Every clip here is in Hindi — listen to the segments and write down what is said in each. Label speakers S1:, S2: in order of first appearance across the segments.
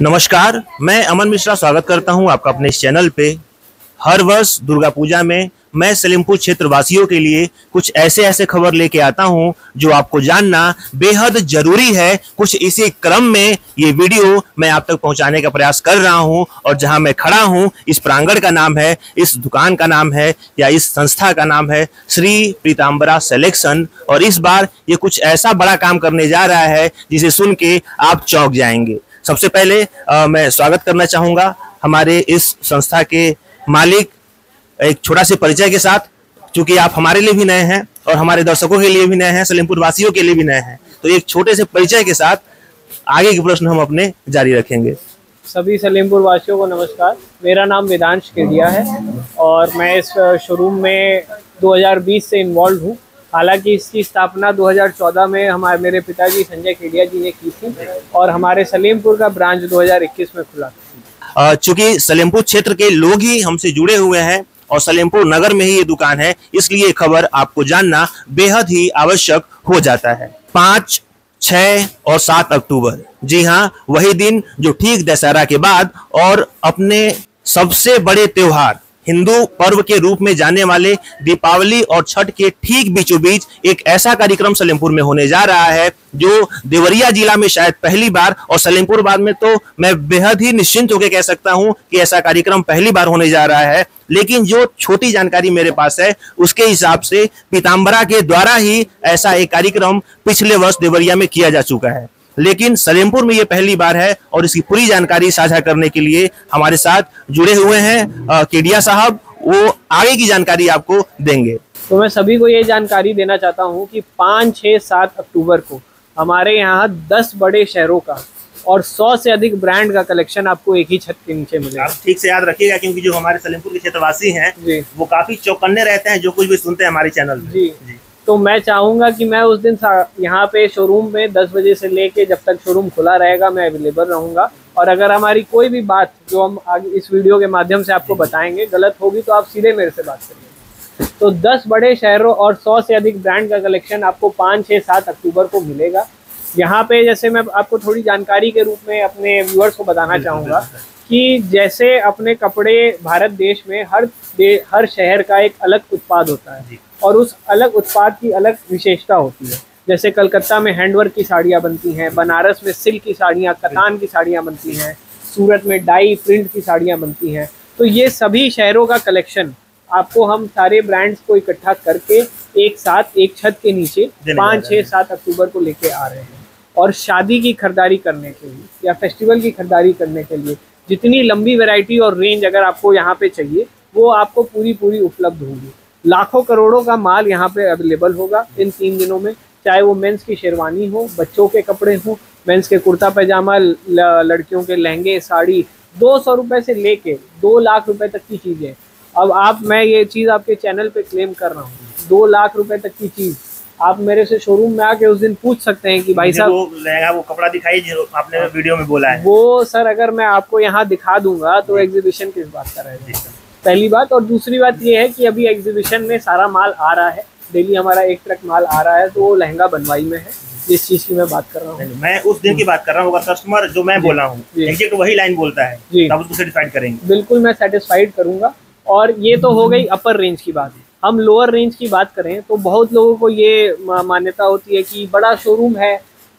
S1: नमस्कार, मैं अमन मिश्रा स्वागत करता हूं आपका अपने इस चैनल पे। हर वर्ष दुर्गा पूजा में मैं सलेमपुर क्षेत्र वासियों के लिए कुछ ऐसे खबर लेके आता हूं जो आपको जानना बेहद जरूरी है। कुछ इसी क्रम में ये वीडियो मैं आप तक पहुंचाने का प्रयास कर रहा हूं। और जहां मैं खड़ा हूं, इस प्रांगण का नाम है, इस दुकान का नाम है या इस संस्था का नाम है श्री पीताम्बरा सिलेक्शन। और इस बार ये कुछ ऐसा बड़ा काम करने जा रहा है जिसे सुन के आप चौंक जाएंगे। सबसे पहले मैं स्वागत करना चाहूंगा हमारे इस संस्था के मालिक, एक छोटा से परिचय के साथ, क्योंकि आप हमारे लिए भी नए हैं और हमारे दर्शकों के लिए भी नए हैं, सलेमपुर वासियों के लिए भी नए हैं, तो एक छोटे से परिचय के साथ आगे के प्रश्न हम अपने जारी रखेंगे।
S2: सभी सलेमपुर वासियों को नमस्कार। मेरा नाम वेदांश केडिया है और मैं इस शोरूम में 2020 से इन्वॉल्व हूँ। हालांकि इसकी स्थापना 2014 में मेरे पिताजी संजय केडिया जी ने की थी और हमारे सलेमपुर का ब्रांच 2021 में खुला था।
S1: चूंकि सलेमपुर क्षेत्र के लोग ही हमसे जुड़े हुए हैं और सलेमपुर नगर में ही ये दुकान है, इसलिए खबर आपको जानना बेहद ही आवश्यक हो जाता है। 5, 6 और 7 अक्टूबर, जी हाँ, वही दिन जो ठीक दशहरा के बाद और अपने सबसे बड़े त्योहार हिंदू पर्व के रूप में जाने वाले दीपावली और छठ के ठीक बीचों बीच एक ऐसा कार्यक्रम सलेमपुर में होने जा रहा है जो देवरिया जिला में शायद पहली बार, और सलेमपुर बाद में तो मैं बेहद ही निश्चिंत होकर कह सकता हूं कि ऐसा कार्यक्रम पहली बार होने जा रहा है। लेकिन जो छोटी जानकारी मेरे पास है उसके हिसाब से पीताम्बरा के द्वारा ही ऐसा एक कार्यक्रम पिछले वर्ष देवरिया में किया जा चुका है, लेकिन सलेमपुर में ये पहली बार है। और इसकी पूरी जानकारी साझा करने के लिए हमारे साथ जुड़े हुए हैं केडिया साहब, वो आगे की जानकारी आपको देंगे।
S2: तो मैं सभी को ये जानकारी देना चाहता हूँ कि 5, 6, 7 अक्टूबर को हमारे यहाँ 10 बड़े शहरों का और 100 से अधिक ब्रांड का कलेक्शन आपको एक ही छत के नीचे मिलेगा।
S1: आप ठीक से याद रखिएगा, क्योंकि जो हमारे सलेमपुर के क्षेत्रवासी हैं वो काफी चौकन्ने रहते हैं जो कुछ भी सुनते हैं हमारे चैनल में। जी।
S2: तो मैं चाहूंगा कि मैं उस दिन यहाँ पे शोरूम में 10 बजे से लेके जब तक शोरूम खुला रहेगा मैं अवेलेबल रहूंगा। और अगर हमारी कोई भी बात जो हम आगे इस वीडियो के माध्यम से आपको बताएंगे गलत होगी तो आप सीधे मेरे से बात करिए। तो 10 बड़े शहरों और 100 से अधिक ब्रांड का कलेक्शन आपको 5, 6, 7 अक्टूबर को मिलेगा। यहाँ पे जैसे मैं आपको थोड़ी जानकारी के रूप में अपने व्यूअर्स को बताना चाहूँगा कि जैसे अपने कपड़े भारत देश में हर शहर का एक अलग उत्पाद होता है और उस अलग उत्पाद की अलग विशेषता होती है। जैसे कलकत्ता में हैंडवर्क की साड़ियाँ बनती हैं, बनारस में सिल्क की साड़ियाँ, कतान की साड़ियाँ बनती हैं, सूरत में डाई प्रिंट की साड़ियाँ बनती हैं। तो ये सभी शहरों का कलेक्शन आपको हम सारे ब्रांड्स को इकट्ठा करके एक साथ एक छत के नीचे 5, 6, 7 अक्टूबर को लेके आ रहे हैं। और शादी की खरीदारी करने के लिए या फेस्टिवल की खरीदारी करने के लिए जितनी लंबी वैरायटी और रेंज अगर आपको यहाँ पे चाहिए वो आपको पूरी उपलब्ध होगी। लाखों करोड़ों का माल यहाँ पे अवेलेबल होगा इन 3 दिनों में, चाहे वो मेंस की शेरवानी हो, बच्चों के कपड़े हो, मेंस के कुर्ता पैजामा, लड़कियों के लहंगे, साड़ी, 200 रुपये से लेके 2 लाख रुपए तक की चीज़ें। अब मैं ये चीज़ आपके चैनल पे क्लेम कर रहा हूँ, 2 लाख रुपए तक की चीज़ आप मेरे से शोरूम में आके उस दिन पूछ सकते हैं कि भाई साहब
S1: वो कपड़ा दिखाई जो आपने वीडियो में बोला है
S2: वो सर अगर मैं आपको यहाँ दिखा दूंगा तो एग्जीबिशन किस बात का रहेगा, पहली बात। और दूसरी बात ये है कि अभी एग्जीबिशन में सारा माल आ रहा है, डेली हमारा 1 ट्रक माल आ रहा है, तो वो लहंगा बनवाई में है, जिस चीज की मैं बात कर रहा हूँ।
S1: मैं उस दिन की बात कर रहा हूँ, कस्टमर जो मैं बोला हूँ एग्जैक्ट वही लाइन बोलता है, तब उसको सेटिस्फाइड करेंगे।
S2: बिल्कुल मैं सेटिस्फाइड करूंगा। और ये तो हो गई अपर रेंज की बात। हम लोअर रेंज की बात करें तो बहुत लोगों को ये मान्यता होती है कि बड़ा शोरूम है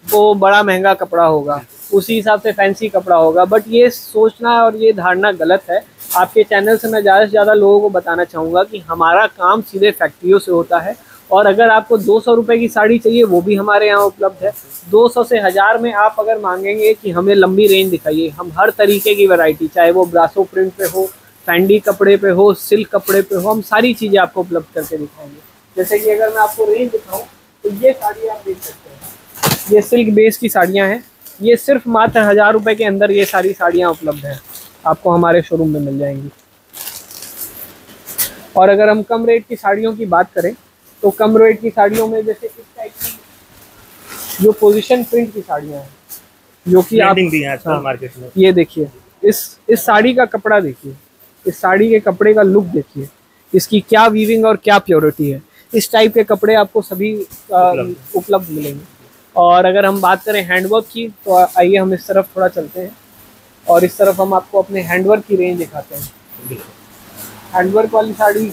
S2: वो बड़ा महंगा कपड़ा होगा, उसी हिसाब से फैंसी कपड़ा होगा, बट ये सोचना और ये धारणा गलत है। आपके चैनल से मैं ज़्यादा से ज़्यादा लोगों को बताना चाहूँगा कि हमारा काम सीधे फैक्ट्रियों से होता है। और अगर आपको 200 रुपये की साड़ी चाहिए वो भी हमारे यहाँ उपलब्ध है। 200 से 1000 में आप अगर मांगेंगे कि हमें लंबी रेंज दिखाइए, हम हर तरीके की वैरायटी, चाहे वो ब्रासो प्रिंट पे हो, फैंडी कपड़े पे हो, सिल्क कपड़े पे हो, हम सारी चीज़ें आपको उपलब्ध करके दिखाएंगे। जैसे कि अगर मैं आपको रेंज दिखाऊँ तो ये साड़ी आप देख सकते हैं, ये सिल्क बेस की साड़ियाँ हैं। ये सिर्फ मात्र 1000 रुपये के अंदर ये सारी साड़ियाँ उपलब्ध हैं, आपको हमारे शोरूम में मिल जाएंगी। और अगर हम कम रेट की साड़ियों की बात करें तो कम रेट की साड़ियों में जैसे इस टाइप की जो पोजीशन प्रिंट की साड़ियाँ हैं जो कि आप
S1: मार्केट में,
S2: ये देखिए इस साड़ी का कपड़ा देखिए, इस साड़ी के कपड़े का लुक देखिए, इसकी क्या वीविंग और क्या प्योरिटी है। इस टाइप के कपड़े आपको सभी उपलब्ध मिलेंगे। और अगर हम बात करें हैंडवर्क की तो आइए हम इस तरफ थोड़ा चलते हैं। और इस तरफ हम आपको अपने हैंडवर्क की रेंज दिखाते हैं। हैंडवर्क वाली साड़ी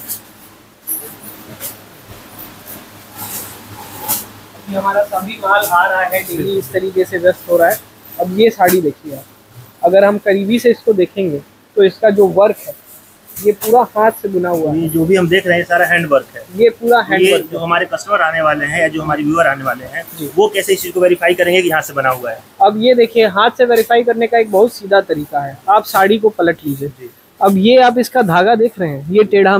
S2: ये हमारा सभी माल आ रहा है, डेली इस तरीके से व्यस्त हो रहा है। अब ये साड़ी देखिए आप, अगर हम करीबी से इसको देखेंगे तो इसका जो वर्क है ये पूरा हाथ से बुना हुआ है।
S1: जो भी हम देख रहे हैं सारा हैंड वर्क है,
S2: ये पूरा हैंड वर्क।
S1: जो हमारे कस्टमर आने वाले हैं या जो हमारे व्यूअर आने वाले हैं वो कैसे इस चीज को वेरीफाई करेंगे कि हाथ से बना हुआ है?
S2: अब ये देखिए, हाथ से वेरीफाई करने का एक बहुत सीधा तरीका है। आप साड़ी को पलट लीजिए, अब ये आप इसका धागा देख रहे हैं, ये टेढ़ा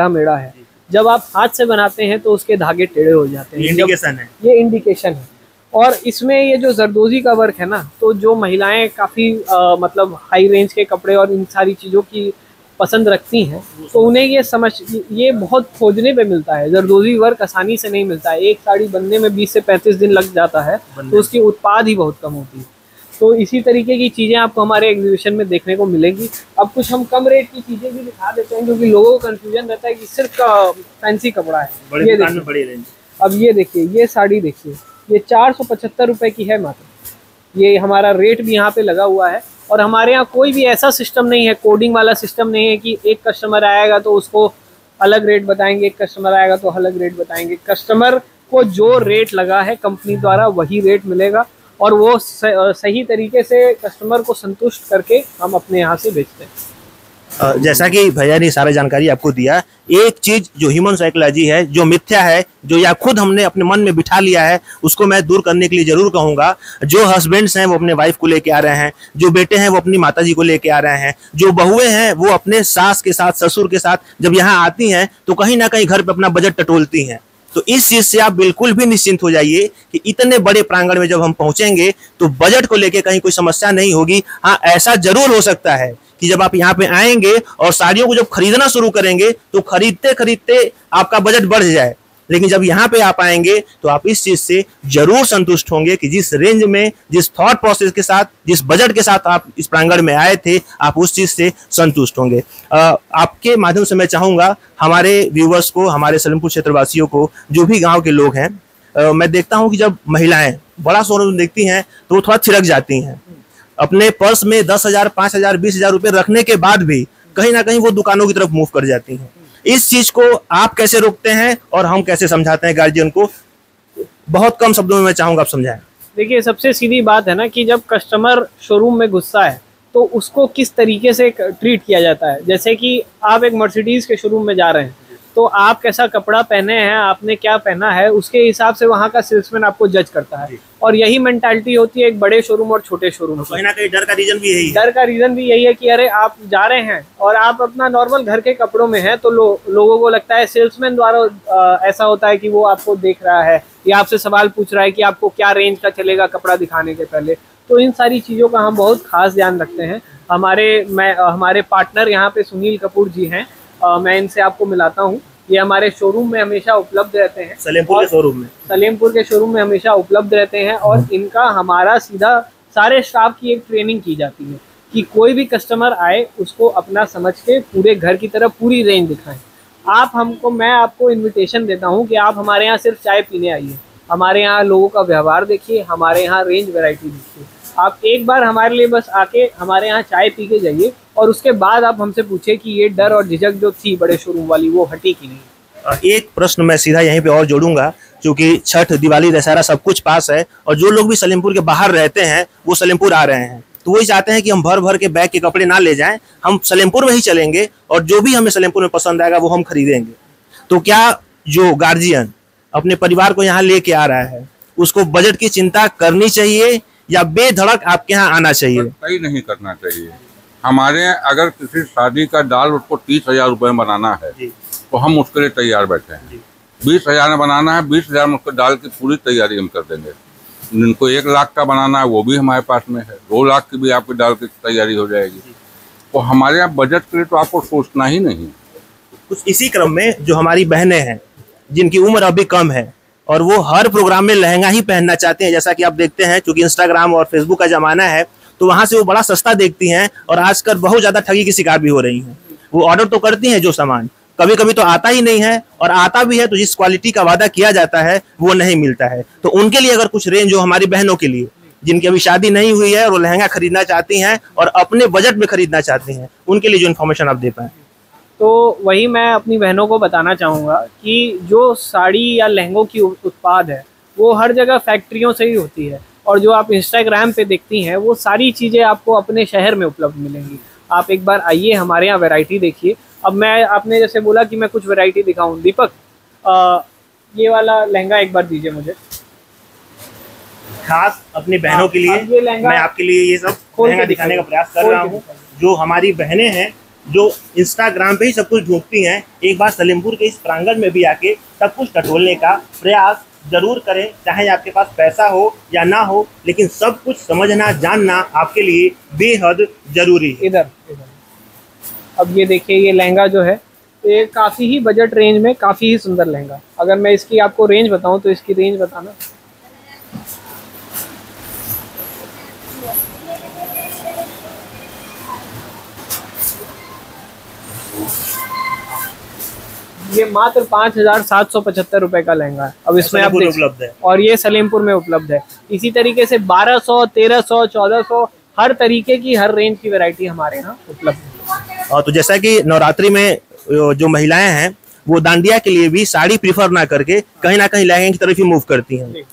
S2: मेढ़ा है। जब आप हाथ से बनाते हैं तो उसके धागे टेढ़े हो जाते हैं,
S1: इंडिकेशन है,
S2: ये इंडिकेशन है। और इसमें ये जो जरदोजी का वर्क है ना, तो जो महिलाएं काफ़ी मतलब हाई रेंज के कपड़े और इन सारी चीज़ों की पसंद रखती हैं, तो उन्हें ये बहुत खोजने पे मिलता है। जरदोजी वर्क आसानी से नहीं मिलता है, एक साड़ी बनने में 20 से 35 दिन लग जाता है, तो उसकी उत्पाद ही बहुत कम होती है। तो इसी तरीके की चीज़ें आपको हमारे एग्जीबिशन में देखने को मिलेंगी। अब कुछ हम कम रेट की चीज़ें भी दिखा देते हैं, क्योंकि लोगों को कंफ्यूजन रहता है कि सिर्फ फैंसी कपड़ा है। ये देखिए, अब ये देखिए, ये साड़ी देखिए, ये 475 रुपये की है मात्र। ये हमारा रेट भी यहाँ पे लगा हुआ है। और हमारे यहाँ कोई भी ऐसा सिस्टम नहीं है, कोडिंग वाला सिस्टम नहीं है कि एक कस्टमर आएगा तो उसको अलग रेट बताएंगे, एक कस्टमर आएगा तो अलग रेट बताएंगे। कस्टमर को जो रेट लगा है कंपनी द्वारा वही रेट मिलेगा, और वो सही तरीके से कस्टमर को संतुष्ट करके हम अपने यहाँ से बेचते हैं।
S1: जैसा कि भैया ने सारी जानकारी आपको दिया, एक चीज जो ह्यूमन साइकोलॉजी है, जो मिथ्या है, जो या खुद हमने अपने मन में बिठा लिया है, उसको मैं दूर करने के लिए जरूर कहूंगा। जो हस्बैंड्स हैं वो अपने वाइफ को लेके आ रहे हैं, जो बेटे हैं वो अपनी माताजी को लेके आ रहे हैं, जो बहुएं हैं वो अपने सास के साथ, ससुर के साथ जब यहाँ आती हैं तो कहीं ना कहीं घर पे अपना बजट टटोलती हैं। तो इस चीज से आप बिल्कुल भी निश्चिंत हो जाइए कि इतने बड़े प्रांगण में जब हम पहुंचेंगे तो बजट को लेके कहीं कोई समस्या नहीं होगी। हाँ, ऐसा जरूर हो सकता है कि जब आप यहाँ पे आएंगे और साड़ियों को जब खरीदना शुरू करेंगे तो खरीदते खरीदते आपका बजट बढ़ जाए, लेकिन जब यहाँ पे आप आएंगे तो आप इस चीज से जरूर संतुष्ट होंगे कि जिस रेंज में, जिस थॉट प्रोसेस के साथ, जिस बजट के साथ आप इस प्रांगण में आए थे, आप उस चीज से संतुष्ट होंगे। आपके माध्यम से मैं चाहूंगा हमारे व्यूवर्स को, हमारे सलेमपुर क्षेत्रवासियों को, जो भी गाँव के लोग हैं, मैं देखता हूँ कि जब महिलाएं बड़ा शोरूम देखती हैं तो वो थोड़ा थिरक जाती हैं। अपने पर्स में 10,000, 5,000, 20,000 रुपए रखने के बाद भी कहीं ना कहीं वो दुकानों की तरफ मूव कर जाती हैं। इस चीज को आप कैसे रोकते हैं और हम कैसे समझाते हैं गार्जियन को? बहुत कम शब्दों में मैं चाहूंगा आप समझाएं।
S2: देखिए, सबसे सीधी बात है ना कि जब कस्टमर शोरूम में घुसता है तो उसको किस तरीके से ट्रीट किया जाता है। जैसे कि आप एक मर्सिडीज के शोरूम में जा रहे हैं तो आप कैसा कपड़ा पहने हैं, आपने क्या पहना है, उसके हिसाब से वहाँ का सेल्समैन आपको जज करता है। और यही मेंटालिटी होती है एक बड़े शोरूम और छोटे शोरूम।
S1: कहीं ना कहीं डर का रीजन भी यही है।
S2: डर का रीजन भी यही है कि अरे आप जा रहे हैं और आप अपना नॉर्मल घर के कपड़ों में हैं, तो लोगों को लगता है सेल्समैन द्वारा ऐसा होता है कि वो आपको देख रहा है या आपसे सवाल पूछ रहा है कि आपको क्या रेंज का चलेगा कपड़ा दिखाने के पहले। तो इन सारी चीज़ों का हम बहुत खास ध्यान रखते हैं। हमारे पार्टनर यहाँ पे सुनील कपूर जी हैं, मैं इनसे आपको मिलाता हूँ। ये हमारे शोरूम में हमेशा उपलब्ध रहते हैं, सलेमपुर के शोरूम में हमेशा उपलब्ध रहते हैं। और इनका हमारा सीधा सारे स्टाफ की एक ट्रेनिंग की जाती है कि कोई भी कस्टमर आए उसको अपना समझ के पूरे घर की तरफ पूरी रेंज दिखाएं। मैं आपको इनविटेशन देता हूं कि आप हमारे यहाँ सिर्फ चाय पीने आइए, हमारे यहाँ लोगों का व्यवहार देखिए, हमारे यहाँ रेंज वैरायटी देखिए। आप एक बार हमारे लिए बस आके हमारे यहाँ चाय पी के जाइए और उसके बाद आप हमसे पूछे कि ये डर और झिझक जो थी बड़े शोरूम वाली वो हटी कि नहीं।
S1: एक प्रश्न मैं सीधा यहीं पे और जोड़ूंगा, क्योंकि छठ, दिवाली, दशहरा सब कुछ पास है और जो लोग भी सलेमपुर के बाहर रहते हैं वो सलेमपुर आ रहे हैं, तो वही चाहते हैं कि हम भर भर के बैग के कपड़े ना ले जाएं, हम सलेमपुर में ही चलेंगे और जो भी हमें सलेमपुर में पसंद आएगा वो हम खरीदेंगे। तो क्या जो गार्जियन अपने परिवार को यहाँ लेके आ रहा है उसको बजट की चिंता करनी चाहिए या बेधड़क आपके यहाँ आना चाहिए?
S3: कहीं नहीं करना चाहिए। हमारे यहाँ अगर किसी शादी का डाल उसको 30,000 रुपये में बनाना है तो हम उसके लिए तैयार बैठे हैं। 20,000 में बनाना है, 20,000 में उसको डाल की पूरी तैयारी हम कर देंगे। जिनको 1 लाख का बनाना है वो भी हमारे पास में है, 2 लाख की भी आपकी डाल की तैयारी हो जाएगी। तो हमारे यहाँ बजट के लिए तो आपको सोचना ही नहीं।
S1: कुछ इसी क्रम में जो हमारी बहनें हैं जिनकी उम्र अभी कम है और वो हर प्रोग्राम में लहंगा ही पहनना चाहते हैं, जैसा कि आप देखते हैं क्योंकि इंस्टाग्राम और फेसबुक का जमाना है तो वहां से वो बड़ा सस्ता देखती हैं और आजकल बहुत ज्यादा ठगी की शिकार भी हो रही हैं। वो ऑर्डर तो करती हैं जो सामान, कभी कभी तो आता ही नहीं है और आता भी है तो जिस क्वालिटी का वादा किया जाता है वो नहीं मिलता है। तो उनके लिए अगर कुछ रेंज हो हमारी बहनों के लिए जिनकी अभी शादी नहीं हुई है और वो लहंगा खरीदना चाहती हैं और अपने बजट में खरीदना चाहती हैं, उनके लिए जो इन्फॉर्मेशन आप दे पाएं?
S2: तो वही मैं अपनी बहनों को बताना चाहूँगा कि जो साड़ी या लहंगों की उत्पाद है वो हर जगह फैक्ट्रियों से ही होती है, और जो आप इंस्टाग्राम पे देखती हैं वो सारी चीज़ें आपको अपने शहर में उपलब्ध मिलेंगी। आप एक बार आइए, हमारे यहाँ वैरायटी देखिए। अब मैं, आपने जैसे बोला कि मैं कुछ वैरायटी दिखाऊं, दीपक ये वाला लहंगा एक बार दीजिए मुझे,
S1: खास अपनी बहनों के लिए।
S2: ये लहंगा
S1: मैं आपके लिए ये सब लहंगा दिखाने का प्रयास कर रहा हूँ। जो हमारी बहनें हैं जो इंस्टाग्राम पे ही सब कुछ ढूंढती हैं, एक बार सलेमपुर के इस प्रांगण में भी आके सब कुछ टटोलने का प्रयास जरूर करें। चाहे आपके पास पैसा हो या ना हो, लेकिन सब कुछ समझना जानना आपके लिए बेहद जरूरी है।
S2: इधर अब ये देखिए, ये लहंगा जो है ये काफ़ी ही बजट रेंज में काफ़ी ही सुंदर लहंगा। अगर मैं इसकी आपको रेंज बताऊं तो इसकी रेंज बताना, ये मात्र 5,775 रुपए का लहंगा है। अब इसमें आप
S1: उपलब्ध है, और
S2: ये सलेमपुर में उपलब्ध है। इसी तरीके से 1200, 1300, 1400 हर तरीके की, हर रेंज की वैरायटी हमारे यहाँ उपलब्ध है।
S1: और तो जैसा कि नवरात्रि में जो महिलाएं हैं वो डांडिया के लिए भी साड़ी प्रीफर ना करके कहीं ना कहीं लहंगे की तरफ ही मूव करती हैं।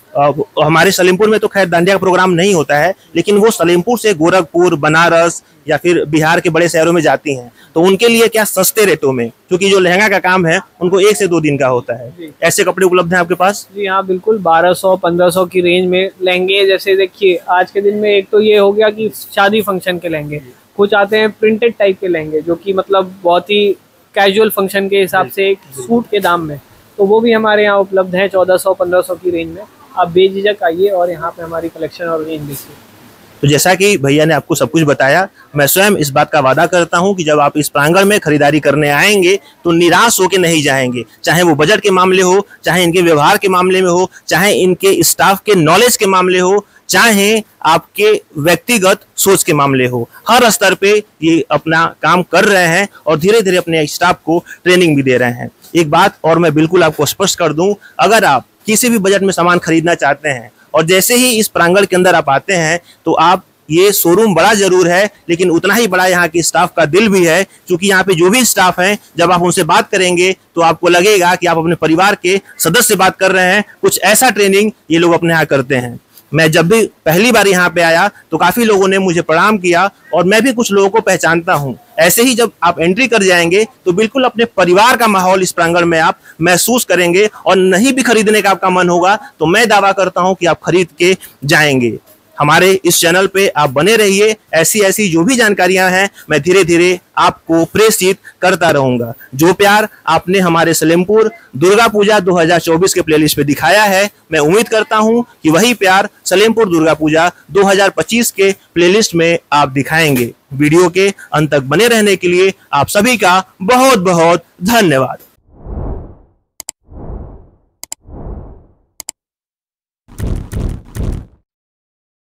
S1: हमारे सलेमपुर में तो खैर डांडिया का प्रोग्राम नहीं होता है, लेकिन वो सलेमपुर से गोरखपुर, बनारस या फिर बिहार के बड़े शहरों में जाती हैं, तो उनके लिए क्या सस्ते रेटों में, क्योंकि जो लहंगा का काम है उनको 1 से 2 दिन का होता है, ऐसे कपड़े उपलब्ध हैं आपके पास?
S2: जी हाँ, बिल्कुल। 1200, 1500 की रेंज में लहंगे। जैसे देखिए आज के दिन में एक तो ये हो गया कि शादी फंक्शन के लहंगे, कुछ आते हैं प्रिंटेड टाइप के लहंगे जो कि मतलब बहुत ही कैजुअल फंक्शन के हिसाब से एक सूट के दाम में, तो वो भी हमारे यहाँ उपलब्ध है 1400-1500 की रेंज में। आप बेझिझक आइए और यहाँ पे हमारी कलेक्शन और रेंज देखिए।
S1: तो जैसा कि भैया ने आपको सब कुछ बताया, मैं स्वयं इस बात का वादा करता हूं कि जब आप इस प्रांगण में खरीदारी करने आएंगे तो निराश होकर नहीं जाएंगे, चाहे वो बजट के मामले हो, चाहे इनके व्यवहार के मामले में हो, चाहे इनके स्टाफ के नॉलेज के मामले हो, चाहे आपके व्यक्तिगत सोच के मामले हो। हर स्तर पे ये अपना काम कर रहे हैं और धीरे धीरे अपने स्टाफ को ट्रेनिंग भी दे रहे हैं। एक बात और मैं बिल्कुल आपको स्पष्ट कर दूं, अगर आप किसी भी बजट में सामान खरीदना चाहते हैं और जैसे ही इस प्रांगण के अंदर आप आते हैं तो आप, ये शोरूम बड़ा जरूर है लेकिन उतना ही बड़ा यहाँ के स्टाफ का दिल भी है, क्योंकि यहाँ पे जो भी स्टाफ हैं जब आप उनसे बात करेंगे तो आपको लगेगा कि आप अपने परिवार के सदस्य से बात कर रहे हैं। कुछ ऐसा ट्रेनिंग ये लोग अपने यहाँ करते हैं। मैं जब भी पहली बार यहाँ पे आया तो काफी लोगों ने मुझे प्रणाम किया और मैं भी कुछ लोगों को पहचानता हूँ। ऐसे ही जब आप एंट्री कर जाएंगे तो बिल्कुल अपने परिवार का माहौल इस प्रांगण में आप महसूस करेंगे और नहीं भी खरीदने का आपका मन होगा तो मैं दावा करता हूँ कि आप खरीद के जाएंगे। हमारे इस चैनल पे आप बने रहिए, ऐसी ऐसी जो भी जानकारियां हैं मैं धीरे धीरे आपको प्रेषित करता रहूंगा। जो प्यार आपने हमारे सलेमपुर दुर्गा पूजा 2024 के प्लेलिस्ट पे दिखाया है, मैं उम्मीद करता हूं कि वही प्यार सलेमपुर दुर्गा पूजा 2025 के प्लेलिस्ट में आप दिखाएंगे। वीडियो के अंत तक बने रहने के लिए आप सभी का बहुत बहुत धन्यवाद।